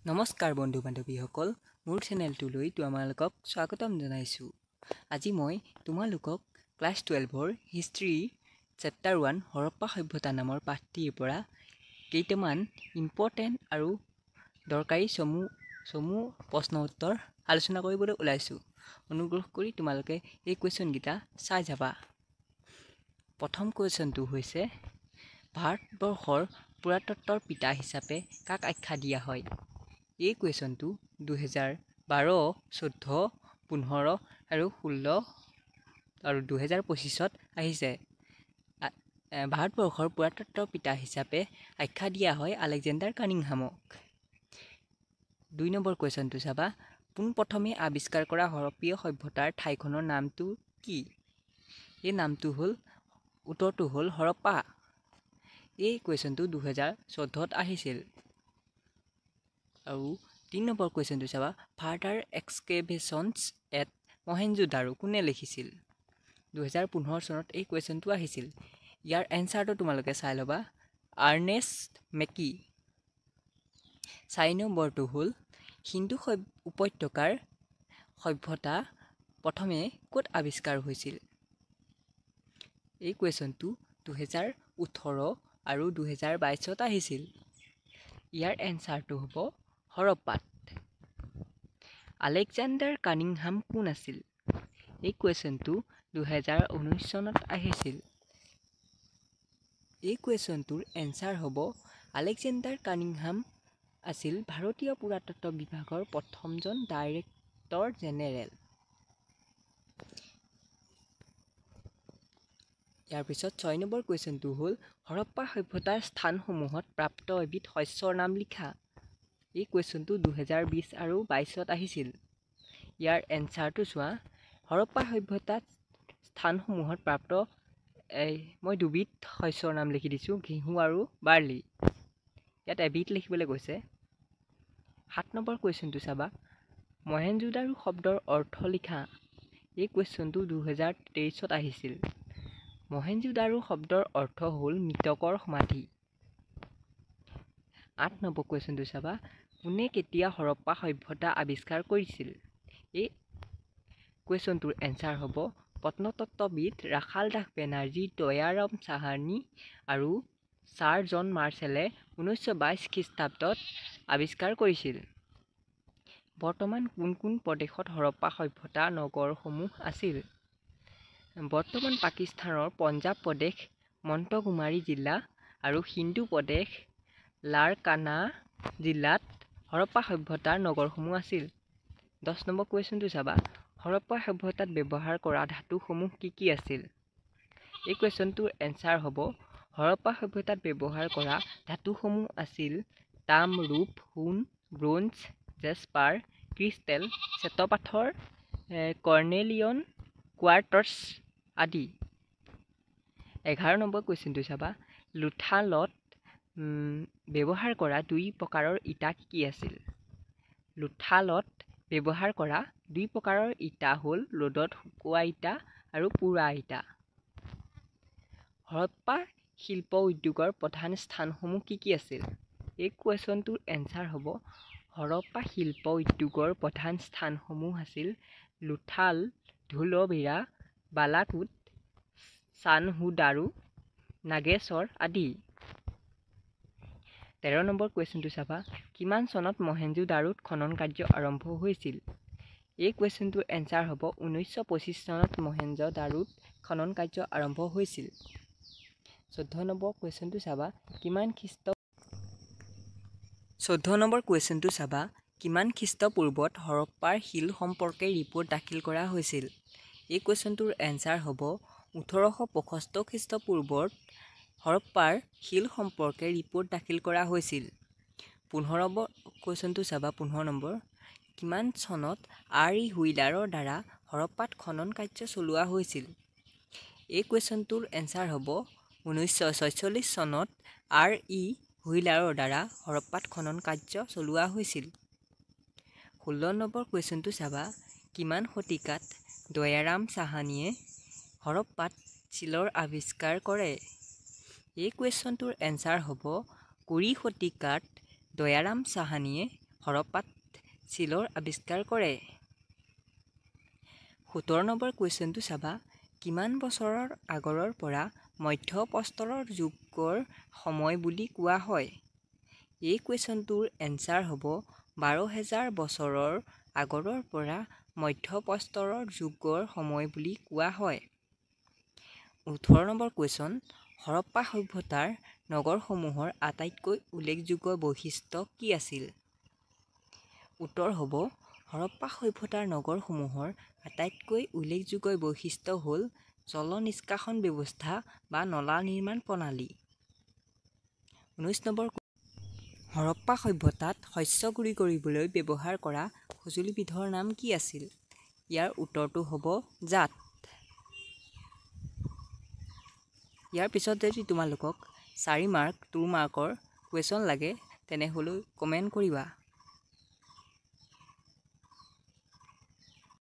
নমস্কাৰ বন্ধু বান্ধৱীসকল, মোৰ চেনেলটোলৈ তোমালোকক স্বাগতম জনাইছোঁ। আজি মই তোমালোকক ক্লাছ 12ৰ হিষ্ট্ৰী চেপ্টাৰ 1 হৰপ্পা সভ্যতা নামৰ পাঠটিৰ পৰা কেইটামান ইম্পৰ্টেণ্ট আৰু দৰকাৰী চমু প্ৰশ্ন উত্তৰ আলোচনা কৰিবলৈ ওলাইছোঁ। অনুগ্ৰহ কৰি তোমালোকে এই কুৱেশ্যনকেইটা চাই যাবা। প্ৰথম কুৱেশ্যনটো হৈছে, ভাৰতবৰ্ষৰ পুৰাতত্ত্বৰ পিতা হিচাপে কাক আখ্যা দিয়া হয়? এই কুৱেশ্যনটো 2012, 14, 15 আৰু 16 আৰু 2025ত আহিছে। ভাৰতবৰ্ষৰ পুৰাতত্ত্বৰ পিতা হিচাপে আখ্যা দিয়া হয় আলেকজেণ্ডাৰ কানিংহামক। 2 নম্বৰ কুৱেশ্যনটো চাবা, পোনপ্ৰথমে আৱিষ্কাৰ কৰা হৰপ্পীয় সভ্যতাৰ ঠাইখনৰ নামটো কি? এই নামটো উত্তৰটো হ'ল হৰপ্পা। এই কুৱেশ্যনটো 2014ত আহিছিল। আৰু 3 নম্বৰ কুৱেশ্যনটো চাবা, ফাৰ্দাৰ এক্সকেভেশ্যনছ এট মহেঞ্জো-দাৰো কোনে লিখিছিল? 2015 চনত এই কুৱেশ্যনটো আহিছিল। ইয়াৰ এনচাৰটো তোমালোকে চাই ল'বা, আৰ্নেষ্ট মেকি। 4 নম্বৰটো হ'ল, সিন্ধু উপত্যকাৰ সভ্যতা প্ৰথমে ক'ত আৱিষ্কাৰ হৈছিল? এই কুৱেশ্যনটো 2018 আৰু 2022ত আহিছিল। ইয়াৰ এনচাৰটো হ'ব হৰপ্পাত। আলেকজেণ্ডাৰ কানিংহাম কোন আছিল? এই কুৱেশ্যনটো 2019 চনত আহিছিল। এই কুৱেশ্যনটোৰ এনচাৰ হ'ব, আলেকজেণ্ডাৰ কানিংহাম আছিল ভাৰতীয় পুৰাতত্ত্ব বিভাগৰ প্ৰথমজন ডাইৰেক্টৰ জেনেৰেল। ইয়াৰ পিছত 6 নম্বৰ কুৱেশ্যনটো হ'ল, হৰপ্পা সভ্যতাৰ স্থানসমূহত প্ৰাপ্ত এবিধ শস্যৰ নাম লিখা। এই কুৱেশ্যনটো 2020 আৰু 22ত আহিছিল। ইয়াৰ এনচাৰটো চোৱা, হৰপ্পা সভ্যতাত স্থানসমূহত প্ৰাপ্ত মই দুবিধ শস্যৰ নাম লিখি দিছোঁ, ঘেঁহু আৰু বাৰ্লি। ইয়াত এবিধ লিখিবলৈ কৈছে। 7 নম্বৰ কুৱেশ্যনটো চাবা, মহেঞ্জো-দাৰো শব্দৰ অৰ্থ লিখা। এই কুৱেশ্যনটো 2023ত আহিছিল। মহেঞ্জো-দাৰো শব্দৰ অৰ্থ হ'ল মৃতকৰ সমাধি। 8 নম্বৰ কুৱেশ্যনটো চাবা, কোনে কেতিয়া হৰপ্পা সভ্যতা আৱিষ্কাৰ কৰিছিল? এই কুৱেশ্যনটোৰ এনচাৰ হ'ব, প্ৰত্নতত্ত্ববিদ ৰাখাল দাস বেনাৰ্জী, দয়াৰাম সাহানী আৰু ছাৰ জন মাৰ্শ্বেলে 1922 খ্ৰীষ্টাব্দত আৱিষ্কাৰ কৰিছিল। বৰ্তমান কোন কোন প্ৰদেশত হৰপ্পা সভ্যতা নগৰসমূহ আছিল? বৰ্তমান পাকিস্তানৰ পঞ্জাৱ প্ৰদেশ, মণ্টগোমাৰী জিলা আৰু সিন্ধু প্ৰদেশ লাৰকানা জিলাত হৰপ্পা সভ্যতাৰ নগৰসমূহ আছিল। 10 নম্বৰ কুৱেশ্যনটো চাবা, হৰপ্পা সভ্যতাত ব্যৱহাৰ কৰা ধাতুসমূহ কি কি আছিল? এই কুৱেশ্যনটোৰ এনচাৰ হ'ব, হৰপ্পা সভ্যতাত ব্যৱহাৰ কৰা ধাতুসমূহ আছিল তাম, ৰূপ, সোণ, ব্ৰোঞ্জ, জেস্পাৰ, ক্ৰিষ্টেল, শ্বেতপাথৰ, কৰ্নেলিয়ন, কোৱাৰ্টছ আদি। 11 নম্বৰ কুৱেশ্যনটো চাবা, লোথালত ব্যৱহাৰ কৰা 2 প্ৰকাৰৰ ইটা কি কি আছিল? লোথালত ব্যৱহাৰ কৰা 2 প্ৰকাৰৰ ইটা হ'ল ৰ'দত শুকোৱা ইটা আৰু পোৰা ইটা। হৰপ্পা শিল্প উদ্যোগৰ প্ৰধান স্থানসমূহ কি কি আছিল? এই কুৱেশ্যনটোৰ এনচাৰ হ'ব, হৰপ্পা শিল্প উদ্যোগৰ প্ৰধান স্থানসমূহ আছিল লোথাল, ধোলাভিৰা, বালাকোট, চানহো-দাৰো, নাগেশ্বৰ আদি। 13 নম্বৰ কুৱেশ্যনটো চাবা, কিমান চনত মহেঞ্জো-দাৰোত খনন কাৰ্য আৰম্ভ হৈছিল? এই কুৱেশ্যনটোৰ এনচাৰ হ'ব, 1925 চনত মহেঞ্জো-দাৰোত খনন কাৰ্য আৰম্ভ হৈছিল। 14 নম্বৰ কুৱেশ্যনটো চাবা, কিমান খ্ৰীষ্টপূৰ্বত হৰপ্পাৰ শিল সম্পৰ্কে ৰিপ'ৰ্ট দাখিল কৰা হৈছিল? এই কুৱেশ্যনটোৰ এনচাৰ হ'ব, 1865 খ্ৰীষ্টপূৰ্বত হৰপ্পাৰ শিল সম্পৰ্কে ৰিপ'ৰ্ট দাখিল কৰা হৈছিল। 15 নম্বৰ কুৱেশ্যনটো চাবা, 15 নম্বৰ, কিমান চনত আৰ.ই. হুইলাৰৰ দ্বাৰা হৰপ্পাত খনন কাৰ্য চলোৱা হৈছিল? এই কুৱেশ্যনটোৰ এনচাৰ হ'ব, 1946 চনত আৰ.ই. হুইলাৰৰ দ্বাৰা হৰপ্পাত খনন কাৰ্য চলোৱা হৈছিল। 16 নম্বৰ কুৱেশ্যনটো চাবা, কিমান শতিকাত দয়াৰাম সাহানীয়ে হৰপ্পাত চিলৰ আৱিষ্কাৰ কৰে? এই কুৱেশ্যনটোৰ এনচাৰ হ'ব, 20 শতিকাত দয়াৰাম সাহানীয়ে হৰপ্পাত চিলৰ আৱিষ্কাৰ কৰে। 17 নম্বৰ কুৱেশ্যনটো চাবা, কিমান বছৰৰ আগৰৰ পৰা মধ্য প্ৰস্তৰৰ যুগৰ সময় বুলি কোৱা হয়? এই কুৱেশ্যনটোৰ এনচাৰ হ'ব 12,000 বছৰৰ আগৰৰ পৰা মধ্য প্ৰস্তৰৰ যুগৰ সময় বুলি কোৱা হয়। 18 নম্বৰ কুৱেশ্যন, হৰপ্পা সভ্যতাৰ নগৰসমূহৰ আটাইতকৈ উল্লেখযোগ্য বৈশিষ্ট্য কি আছিল? উত্তৰ হ'ব, হৰপ্পা সভ্যতাৰ নগৰসমূহৰ আটাইতকৈ উল্লেখযোগ্য বৈশিষ্ট্য হ'ল জল-নিষ্কাশন ব্যৱস্থা বা নলা নিৰ্মাণ প্ৰণালী। 19 নম্বৰ, হৰপ্পা সভ্যতাত শস্য গুৰি কৰিবলৈ ব্যৱহাৰ কৰা সঁজুলিবিধৰ নাম কি আছিল? ইয়াৰ উত্তৰটো হ'ব জাত। ইয়াৰ পিছত যদি তোমালোকক 4 মাৰ্ক 2 মাৰ্কৰ কুৱেশ্যন লাগে তেনেহ'লে কমেণ্ট কৰিবা।